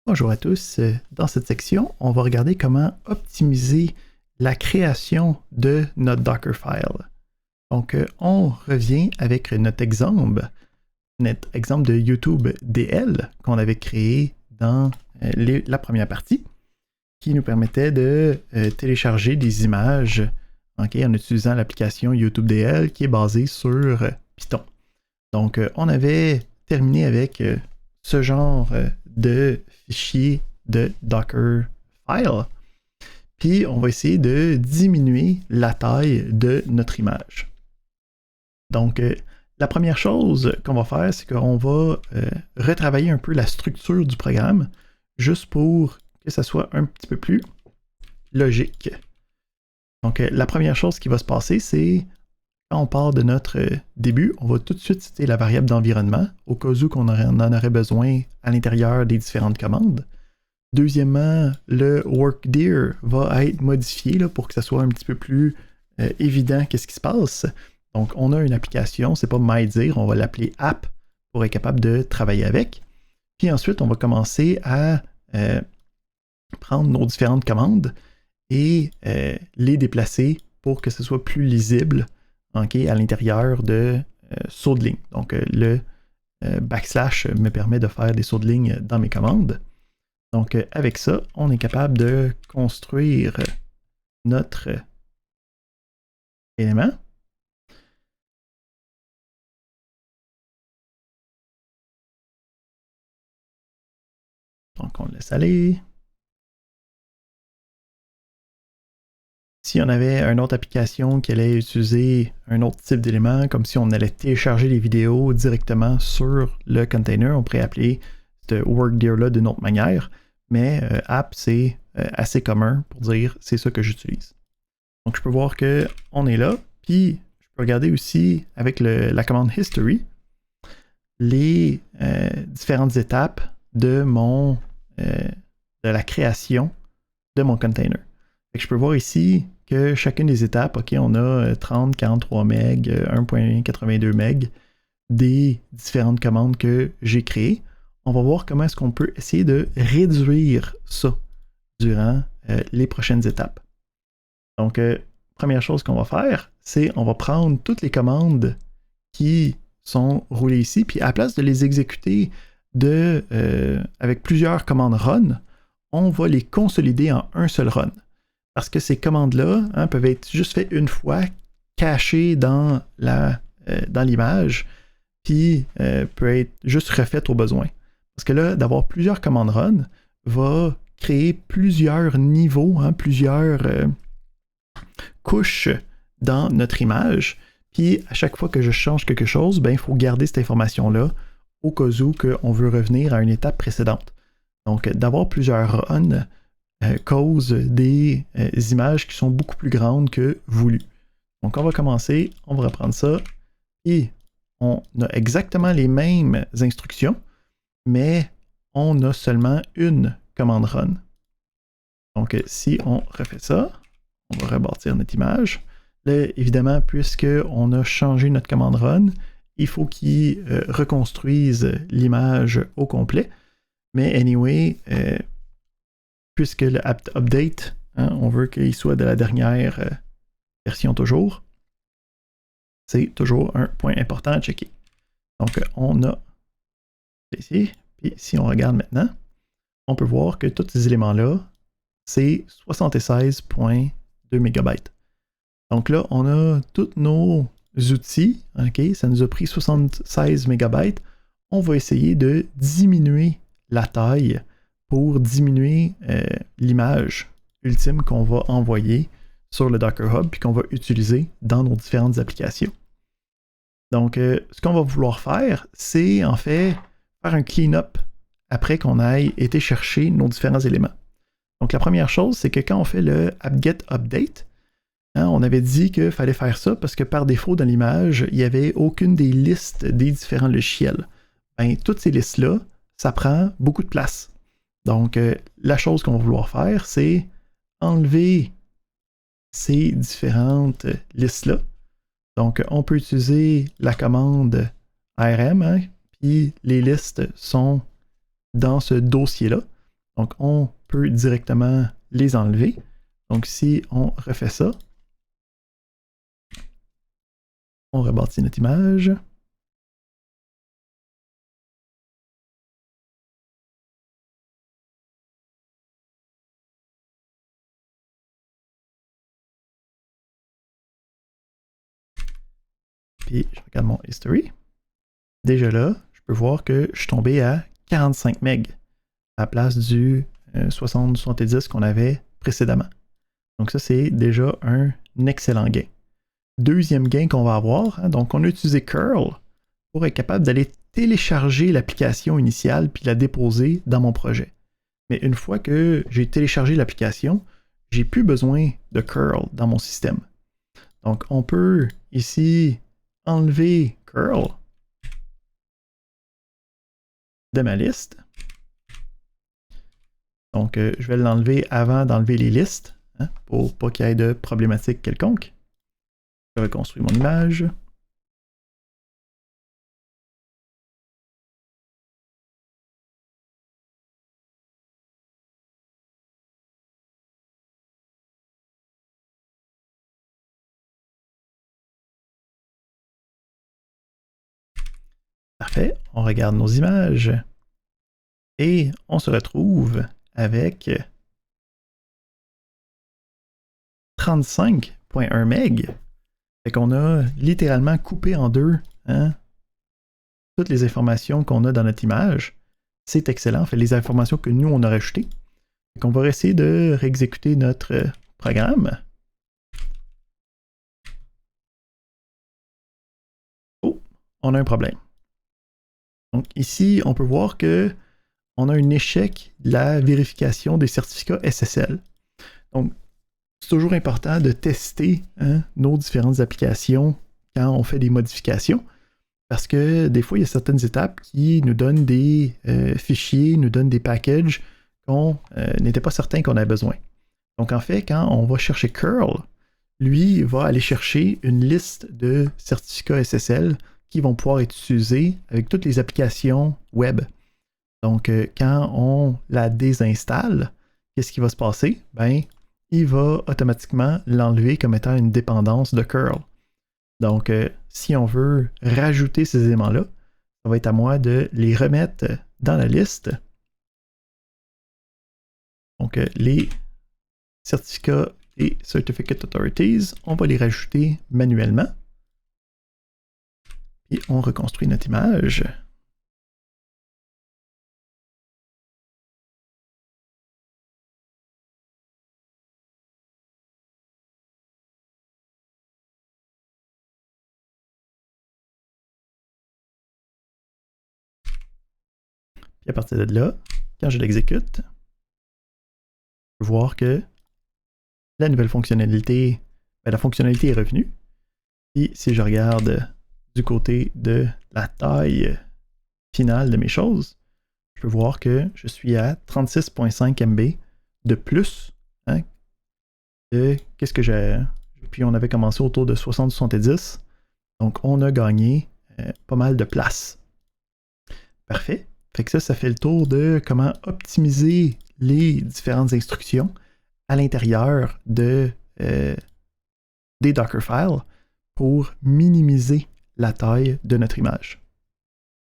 Bonjour à tous. Dans cette section, on va regarder comment optimiser la création de notre Dockerfile. Donc, on revient avec notre exemple de YouTube DL qu'on avait créé dans la première partie, qui nous permettait de télécharger des images en utilisant l'application YouTube DL qui est basée sur Python. Donc, on avait terminé avec ce genre de fichier de Dockerfile. Puis, on va essayer de diminuer la taille de notre image. Donc, la première chose qu'on va faire, c'est qu'on va retravailler un peu la structure du programme, juste pour que ça soit un petit peu plus logique. Donc, la première chose qui va se passer, c'est quand on part de notre début, on va tout de suite citer la variable d'environnement, au cas où on en aurait besoin à l'intérieur des différentes commandes. Deuxièmement, le workdir va être modifié là, pour que ça soit un petit peu plus évident qu'est-ce qui se passe. Donc, on a une application, c'est pas mydir, on va l'appeler app pour être capable de travailler avec. Puis ensuite, on va commencer à prendre nos différentes commandes et les déplacer pour que ce soit plus lisible à l'intérieur de sauts de ligne. Donc, le backslash me permet de faire des sauts de ligne dans mes commandes. Donc, avec ça, on est capable de construire notre élément. Donc, on le laisse aller. Si on avait une autre application qui allait utiliser un autre type d'élément, comme si on allait télécharger les vidéos directement sur le container, on pourrait appeler ce workdir-là d'une autre manière, mais app, c'est assez commun pour dire c'est ça que j'utilise. Donc, je peux voir qu'on est là, puis je peux regarder aussi avec la commande history les différentes étapes de la création de mon container. Fait que je peux voir ici que chacune des étapes, on a 30, 43 MB, 1.82 MB des différentes commandes que j'ai créées. On va voir comment est-ce qu'on peut essayer de réduire ça durant les prochaines étapes. Donc, première chose qu'on va faire, c'est on va prendre toutes les commandes qui sont roulées ici, puis à la place de les exécuter avec plusieurs commandes run, on va les consolider en un seul run. Parce que ces commandes-là peuvent être juste faites une fois, cachées dans l'image, puis peut être juste refaites au besoin. Parce que là, d'avoir plusieurs commandes run va créer plusieurs niveaux, plusieurs couches dans notre image. Puis à chaque fois que je change quelque chose, il faut garder cette information-là au cas où on veut revenir à une étape précédente. Donc, d'avoir plusieurs runs cause des images qui sont beaucoup plus grandes que voulues. Donc, on va commencer, on va reprendre ça, et on a exactement les mêmes instructions, mais on a seulement une commande run. Donc, si on refait ça, on va rebâtir notre image. Là, évidemment, puisqu'on a changé notre commande run, il faut qu'il reconstruise l'image au complet. Mais anyway, puisque le update, on veut qu'il soit de la dernière version toujours, c'est toujours un point important à checker. Donc, on a ici, puis si on regarde maintenant, on peut voir que tous ces éléments-là, c'est 76.2 MB. Donc là, on a tous nos outils, ça nous a pris 76 MB. On va essayer de diminuer la taille pour diminuer l'image ultime qu'on va envoyer sur le Docker Hub puis qu'on va utiliser dans nos différentes applications. Donc, ce qu'on va vouloir faire, c'est en fait faire un clean-up après qu'on ait été chercher nos différents éléments. Donc, la première chose, c'est que quand on fait le apt-get update, on avait dit qu'il fallait faire ça parce que par défaut dans l'image, il n'y avait aucune des listes des différents logiciels. Toutes ces listes-là, ça prend beaucoup de place. Donc, la chose qu'on va vouloir faire, c'est enlever ces différentes listes-là. Donc, on peut utiliser la commande ARM, puis les listes sont dans ce dossier-là. Donc, on peut directement les enlever. Donc, si on refait ça, on rebâtit notre image. Puis, je regarde mon history. Déjà là, je peux voir que je suis tombé à 45 MB à la place du 60-70 qu'on avait précédemment. Donc ça, c'est déjà un excellent gain. Deuxième gain qu'on va avoir, hein, donc on a utilisé curl pour être capable d'aller télécharger l'application initiale puis la déposer dans mon projet. Mais une fois que j'ai téléchargé l'application, j'ai plus besoin de curl dans mon système. Donc on peut ici enlever curl de ma liste. Donc je vais l'enlever avant d'enlever les listes, hein, pour pas qu'il y ait de problématique quelconque. Je reconstruis mon image. Parfait, on regarde nos images et on se retrouve avec 35.1 MB. Fait qu'on a littéralement coupé en deux, hein, toutes les informations qu'on a dans notre image. C'est excellent, fait les informations que nous on a rajoutées. Fait qu'on va essayer de réexécuter notre programme. Oh, on a un problème. Donc ici, on peut voir que on a un échec de la vérification des certificats SSL. Donc, c'est toujours important de tester, hein, nos différentes applications quand on fait des modifications, parce que des fois, il y a certaines étapes qui nous donnent des fichiers, nous donnent des packages qu'on n'était pas certain qu'on avait besoin. Donc, en fait, quand on va chercher curl, lui va aller chercher une liste de certificats SSL qui vont pouvoir être utilisés avec toutes les applications web. Donc, quand on la désinstalle, qu'est-ce qui va se passer? Ben, il va automatiquement l'enlever comme étant une dépendance de curl. Donc, si on veut rajouter ces éléments-là, ça va être à moi de les remettre dans la liste. Donc, les certificats et Certificate Authorities, on va les rajouter manuellement. Et on reconstruit notre image. Puis à partir de là, quand je l'exécute, je peux voir que la nouvelle fonctionnalité, la fonctionnalité est revenue. Et si je regarde du côté de la taille finale de mes choses, je peux voir que je suis à 36.5 MB de plus, hein, que qu'est-ce que j'ai. Puis on avait commencé autour de 60-70. Donc on a gagné pas mal de place. Parfait. Fait que ça fait le tour de comment optimiser les différentes instructions à l'intérieur de, des Dockerfiles pour minimiser la taille de notre image.